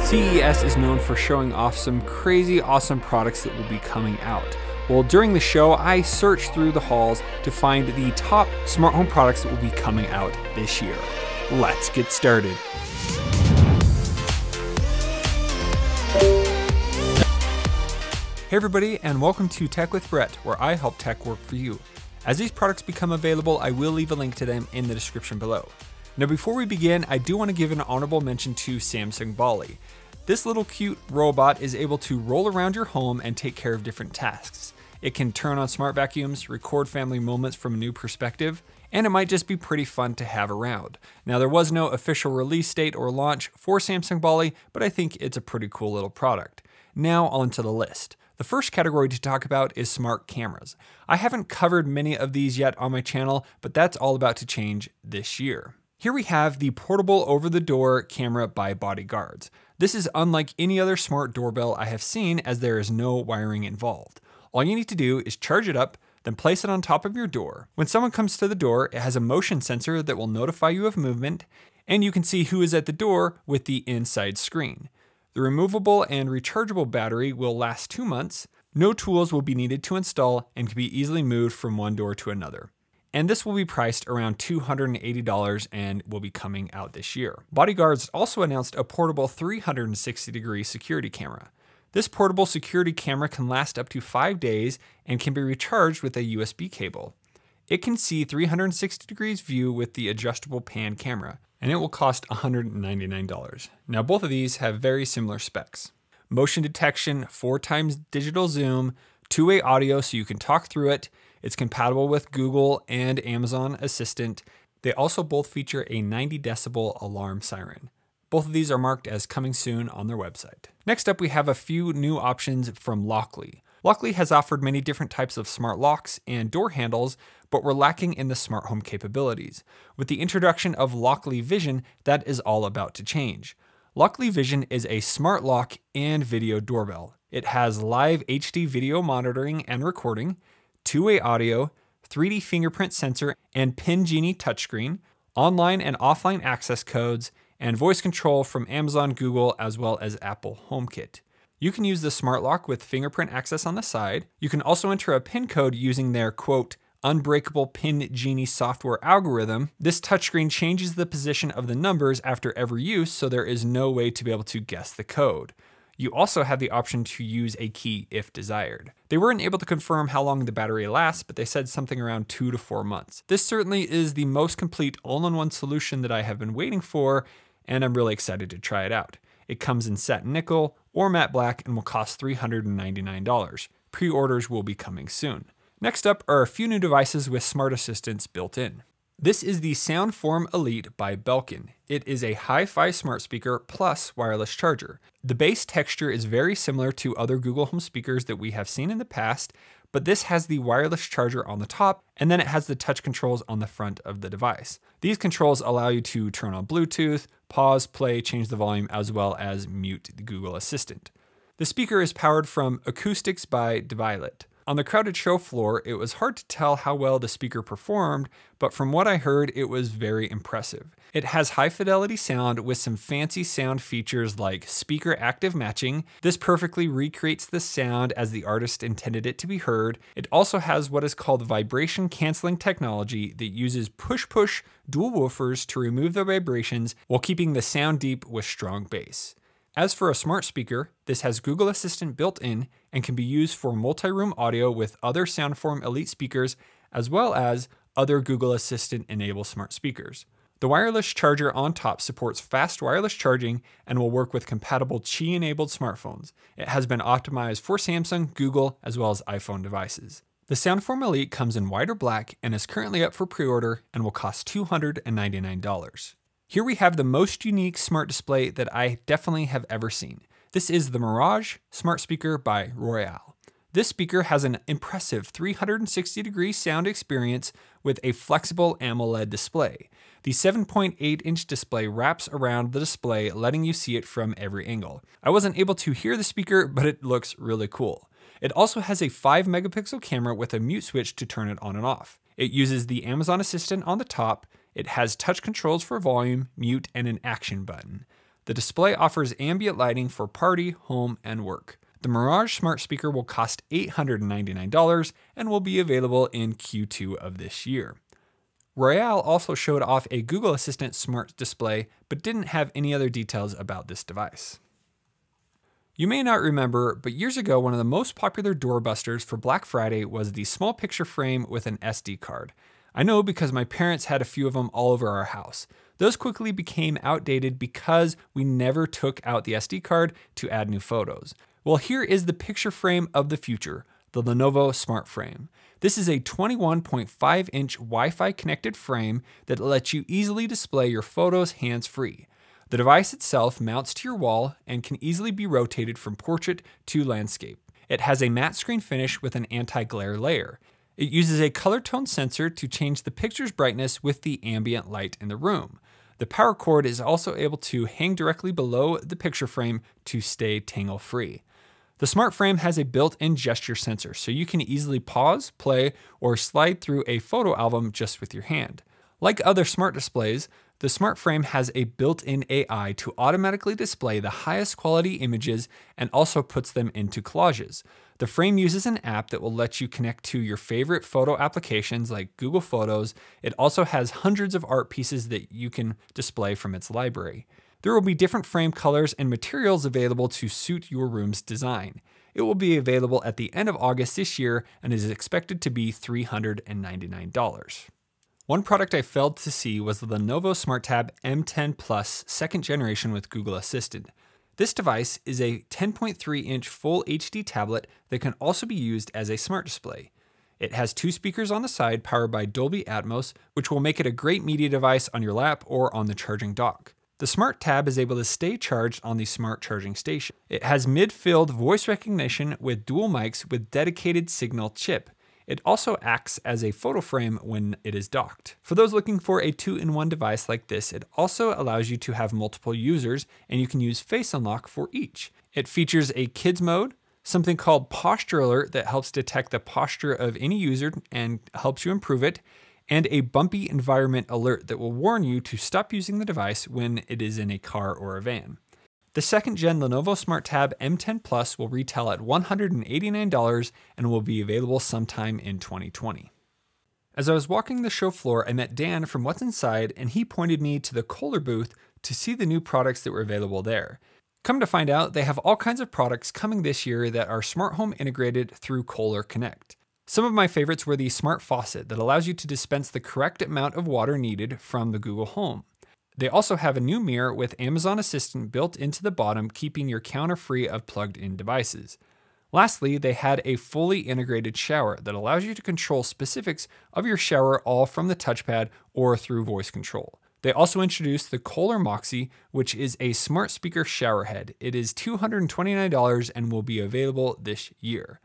CES is known for showing off some crazy awesome products that will be coming out. Well, during the show, I searched through the halls to find the top smart home products that will be coming out this year. Let's get started. Hey everybody, and welcome to Tech with Brett, where I help tech work for you. As these products become available, I will leave a link to them in the description below. Now before we begin, I do want to give an honorable mention to Samsung Bali. This little cute robot is able to roll around your home and take care of different tasks. It can turn on smart vacuums, record family moments from a new perspective, and it might just be pretty fun to have around. Now there was no official release date or launch for Samsung Bali, but I think it's a pretty cool little product. Now onto the list. The first category to talk about is smart cameras. I haven't covered many of these yet on my channel, but that's all about to change this year. Here we have the portable over-the-door camera by BodyGaurdz. This is unlike any other smart doorbell I have seen, as there is no wiring involved. All you need to do is charge it up, then place it on top of your door. When someone comes to the door, it has a motion sensor that will notify you of movement, and you can see who is at the door with the inside screen. The removable and rechargeable battery will last 2 months. No tools will be needed to install and can be easily moved from one door to another. And this will be priced around $280 and will be coming out this year. BodyGaurdz also announced a portable 360-degree security camera. This portable security camera can last up to 5 days and can be recharged with a USB cable. It can see 360 degrees view with the adjustable pan camera, and it will cost $199. Now both of these have very similar specs. Motion detection, 4x digital zoom, two-way audio so you can talk through it. It's compatible with Google and Amazon Assistant. They also both feature a 90 decibel alarm siren. Both of these are marked as coming soon on their website. Next up, we have a few new options from Lockly. Lockly has offered many different types of smart locks and door handles, but we're lacking in the smart home capabilities. With the introduction of Lockly Vision, that is all about to change. Lockly Vision is a smart lock and video doorbell. It has live HD video monitoring and recording, two-way audio, 3D fingerprint sensor and Pin Genie touchscreen, online and offline access codes, and voice control from Amazon, Google, as well as Apple HomeKit. You can use the smart lock with fingerprint access on the side. You can also enter a PIN code using their, quote, unbreakable Pin Genie software algorithm. This touchscreen changes the position of the numbers after every use, so there is no way to be able to guess the code. You also have the option to use a key if desired. They weren't able to confirm how long the battery lasts, but they said something around 2 to 4 months. This certainly is the most complete all-in-one solution that I have been waiting for, and I'm really excited to try it out. It comes in satin nickel or matte black and will cost $399. Pre-orders will be coming soon. Next up are a few new devices with smart assistants built in. This is the SoundForm Elite by Belkin. It is a hi-fi smart speaker plus wireless charger. The base texture is very similar to other Google Home speakers that we have seen in the past, but this has the wireless charger on the top, and then it has the touch controls on the front of the device. These controls allow you to turn on Bluetooth, pause, play, change the volume, as well as mute the Google Assistant. The speaker is powered from Acoustics by Violet. On the crowded show floor, it was hard to tell how well the speaker performed, but from what I heard, it was very impressive. It has high fidelity sound with some fancy sound features like speaker active matching. This perfectly recreates the sound as the artist intended it to be heard. It also has what is called vibration canceling technology that uses push-push dual woofers to remove the vibrations while keeping the sound deep with strong bass. As for a smart speaker, this has Google Assistant built in and can be used for multi-room audio with other SoundForm Elite speakers, as well as other Google Assistant enabled smart speakers. The wireless charger on top supports fast wireless charging and will work with compatible Qi enabled smartphones. It has been optimized for Samsung, Google, as well as iPhone devices. The SoundForm Elite comes in white or black and is currently up for pre-order and will cost $299. Here we have the most unique smart display that I definitely have ever seen. This is the Mirage smart speaker by Royale. This speaker has an impressive 360-degree sound experience with a flexible AMOLED display. The 7.8-inch display wraps around the display, letting you see it from every angle. I wasn't able to hear the speaker, but it looks really cool. It also has a 5-megapixel camera with a mute switch to turn it on and off. It uses the Amazon Assistant on the top. It has touch controls for volume, mute, and an action button. The display offers ambient lighting for party, home, and work. The Mirage smart speaker will cost $899 and will be available in Q2 of this year. Royale also showed off a Google Assistant smart display, but didn't have any other details about this device. You may not remember, but years ago, one of the most popular doorbusters for Black Friday was the small picture frame with an SD card. I know because my parents had a few of them all over our house. Those quickly became outdated because we never took out the SD card to add new photos. Well, here is the picture frame of the future, the Lenovo Smart Frame. This is a 21.5-inch Wi-Fi connected frame that lets you easily display your photos hands-free. The device itself mounts to your wall and can easily be rotated from portrait to landscape. It has a matte screen finish with an anti-glare layer. It uses a color tone sensor to change the picture's brightness with the ambient light in the room. The power cord is also able to hang directly below the picture frame to stay tangle-free. The smart frame has a built-in gesture sensor, so you can easily pause, play, or slide through a photo album just with your hand. Like other smart displays, the smart frame has a built-in AI to automatically display the highest quality images and also puts them into collages. The frame uses an app that will let you connect to your favorite photo applications like Google Photos. It also has hundreds of art pieces that you can display from its library. There will be different frame colors and materials available to suit your room's design. It will be available at the end of August this year and is expected to be $399. One product I failed to see was the Lenovo SmartTab M10 Plus 2nd generation with Google Assistant. This device is a 10.3-inch full HD tablet that can also be used as a smart display. It has 2 speakers on the side powered by Dolby Atmos, which will make it a great media device on your lap or on the charging dock. The Smart Tab is able to stay charged on the smart charging station. It has mid-field voice recognition with dual mics with dedicated signal chip. It also acts as a photo frame when it is docked. For those looking for a 2-in-1 device like this, it also allows you to have multiple users, and you can use Face Unlock for each. It features a kids mode, something called Posture Alert that helps detect the posture of any user and helps you improve it, and a bumpy environment alert that will warn you to stop using the device when it is in a car or a van. The 2nd gen Lenovo SmartTab M10 Plus will retail at $189 and will be available sometime in 2020. As I was walking the show floor, I met Dan from What's Inside, and he pointed me to the Kohler booth to see the new products that were available there. Come to find out, they have all kinds of products coming this year that are smart home integrated through Kohler Konnect. Some of my favorites were the smart faucet that allows you to dispense the correct amount of water needed from the Google Home. They also have a new mirror with Amazon Assistant built into the bottom, keeping your counter free of plugged-in devices. Lastly, they had a fully integrated shower that allows you to control specifics of your shower all from the touchpad or through voice control. They also introduced the Kohler Moxie, which is a smart speaker shower head. It is $229 and will be available this year.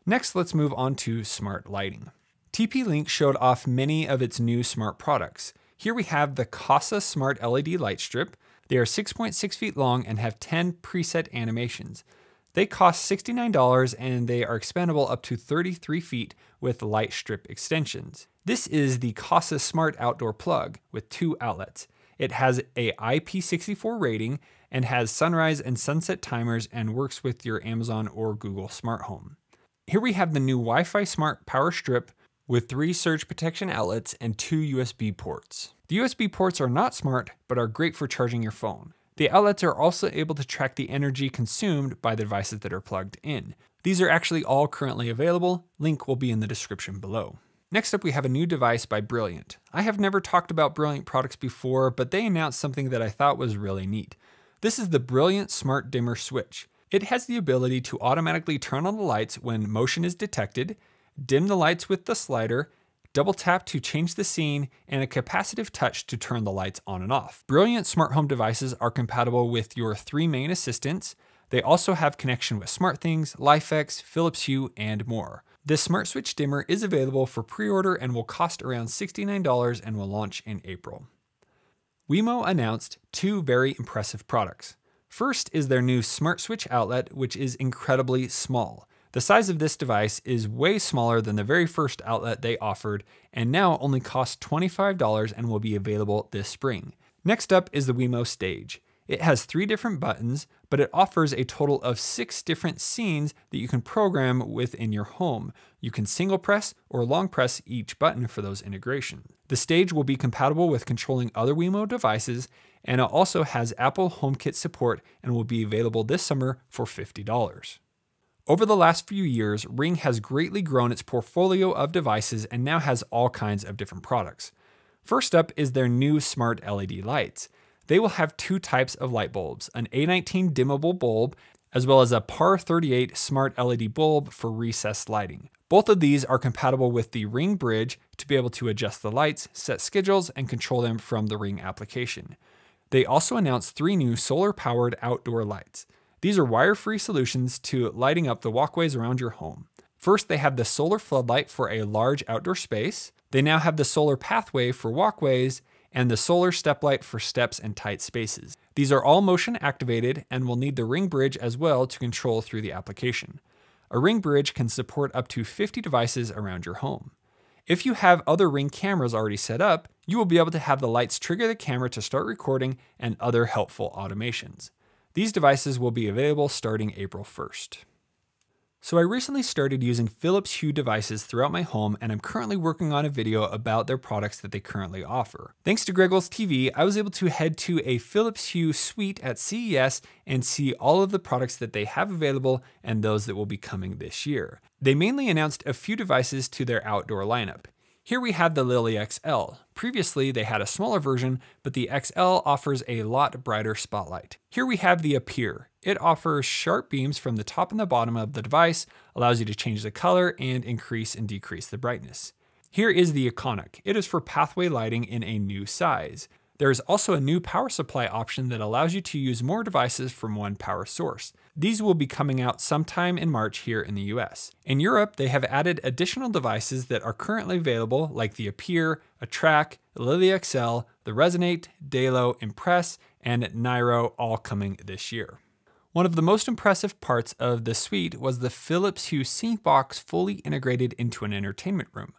Next, let's move on to smart lighting. TP-Link showed off many of its new smart products. Here we have the Kasa Smart LED Light Strip. They are 6.6 feet long and have 10 preset animations. They cost $69 and they are expandable up to 33 feet with light strip extensions. This is the Kasa Smart Outdoor Plug with 2 outlets. It has a IP64 rating and has sunrise and sunset timers and works with your Amazon or Google Smart Home. Here we have the new Wi-Fi Smart Power Strip with 3 surge protection outlets and 2 USB ports. The USB ports are not smart, but are great for charging your phone. The outlets are also able to track the energy consumed by the devices that are plugged in. These are actually all currently available. Link will be in the description below. Next up, we have a new device by Brilliant. I have never talked about Brilliant products before, but they announced something that I thought was really neat. This is the Brilliant Smart Dimmer Switch. It has the ability to automatically turn on the lights when motion is detected, dim the lights with the slider, double tap to change the scene, and a capacitive touch to turn the lights on and off. Brilliant smart home devices are compatible with your 3 main assistants. They also have connection with SmartThings, LifeX, Philips Hue, and more. This Smart Switch dimmer is available for pre-order and will cost around $69 and will launch in April. Wemo announced 2 very impressive products. First is their new Smart Switch outlet, which is incredibly small. The size of this device is way smaller than the very first outlet they offered, and now only costs $25 and will be available this spring. Next up is the Wemo Stage. It has 3 different buttons, but it offers a total of 6 different scenes that you can program within your home. You can single press or long press each button for those integrations. The stage will be compatible with controlling other Wemo devices, and it also has Apple HomeKit support and will be available this summer for $50. Over the last few years, Ring has greatly grown its portfolio of devices and now has all kinds of different products. First up is their new smart LED lights. They will have 2 types of light bulbs, an A19 dimmable bulb, as well as a PAR 38 smart LED bulb for recessed lighting. Both of these are compatible with the Ring Bridge to be able to adjust the lights, set schedules, and control them from the Ring application. They also announced 3 new solar-powered outdoor lights. These are wire-free solutions to lighting up the walkways around your home. First, they have the solar floodlight for a large outdoor space. They now have the solar pathway for walkways and the solar step light for steps and tight spaces. These are all motion activated and will need the Ring Bridge as well to control through the application. A Ring Bridge can support up to 50 devices around your home. If you have other Ring cameras already set up, you will be able to have the lights trigger the camera to start recording and other helpful automations. These devices will be available starting April 1st. So I recently started using Philips Hue devices throughout my home, and I'm currently working on a video about their products that they currently offer. Thanks to Greggles TV, I was able to head to a Philips Hue suite at CES and see all of the products that they have available and those that will be coming this year. They mainly announced a few devices to their outdoor lineup. Here we have the Lily XL. Previously, they had a smaller version, but the XL offers a lot brighter spotlight. Here we have the Appear. It offers sharp beams from the top and the bottom of the device, allows you to change the color and increase and decrease the brightness. Here is the Iconic. It is for pathway lighting in a new size. There is also a new power supply option that allows you to use more devices from one power source. These will be coming out sometime in March here in the US. In Europe, they have added additional devices that are currently available, like the Appear, Attract, Lily XL, the Resonate, Dalo, Impress, and Nairo, all coming this year. One of the most impressive parts of the suite was the Philips Hue Sync Box fully integrated into an entertainment room.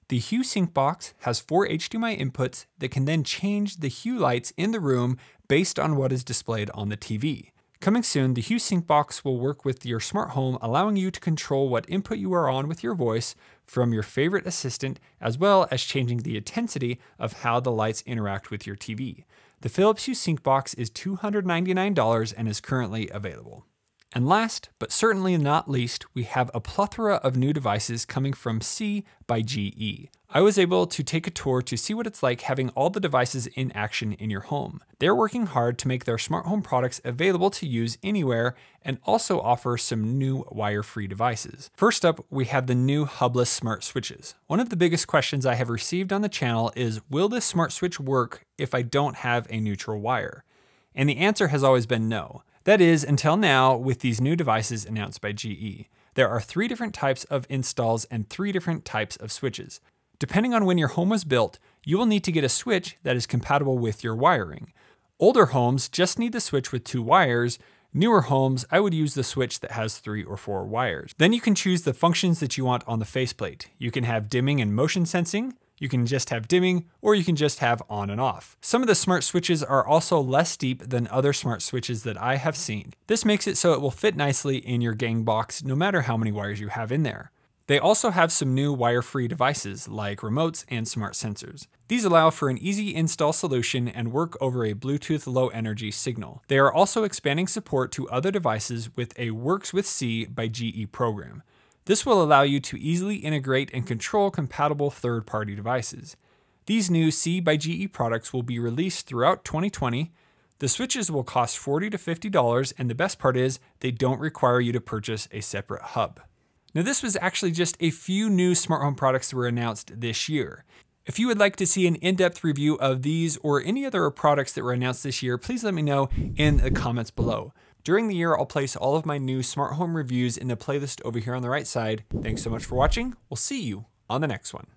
The Hue Sync Box has 4 HDMI inputs that can then change the Hue lights in the room based on what is displayed on the TV. Coming soon, the Hue Sync Box will work with your smart home, allowing you to control what input you are on with your voice from your favorite assistant, as well as changing the intensity of how the lights interact with your TV. The Philips Hue Sync Box is $299 and is currently available. And last, but certainly not least, we have a plethora of new devices coming from C by GE. I was able to take a tour to see what it's like having all the devices in action in your home. They're working hard to make their smart home products available to use anywhere and also offer some new wire-free devices. First up, we have the new hubless smart switches. One of the biggest questions I have received on the channel is, will this smart switch work if I don't have a neutral wire? And the answer has always been no. That is, until now, with these new devices announced by GE. There are 3 different types of installs and 3 different types of switches. Depending on when your home was built, you will need to get a switch that is compatible with your wiring. Older homes just need the switch with 2 wires. Newer homes, I would use the switch that has 3 or 4 wires. Then you can choose the functions that you want on the faceplate. You can have dimming and motion sensing, you can just have dimming, or you can just have on and off. Some of the smart switches are also less deep than other smart switches that I have seen. This makes it so it will fit nicely in your gang box no matter how many wires you have in there. They also have some new wire-free devices like remotes and smart sensors. These allow for an easy install solution and work over a Bluetooth low energy signal. They are also expanding support to other devices with a Works with C by GE program. This will allow you to easily integrate and control compatible third-party devices. These new C by GE products will be released throughout 2020. The switches will cost $40 to $50, and the best part is they don't require you to purchase a separate hub. Now, this was actually just a few new smart home products that were announced this year. If you would like to see an in-depth review of these or any other products that were announced this year, please let me know in the comments below. During the year, I'll place all of my new smart home reviews in the playlist over here on the right side. Thanks so much for watching. We'll see you on the next one.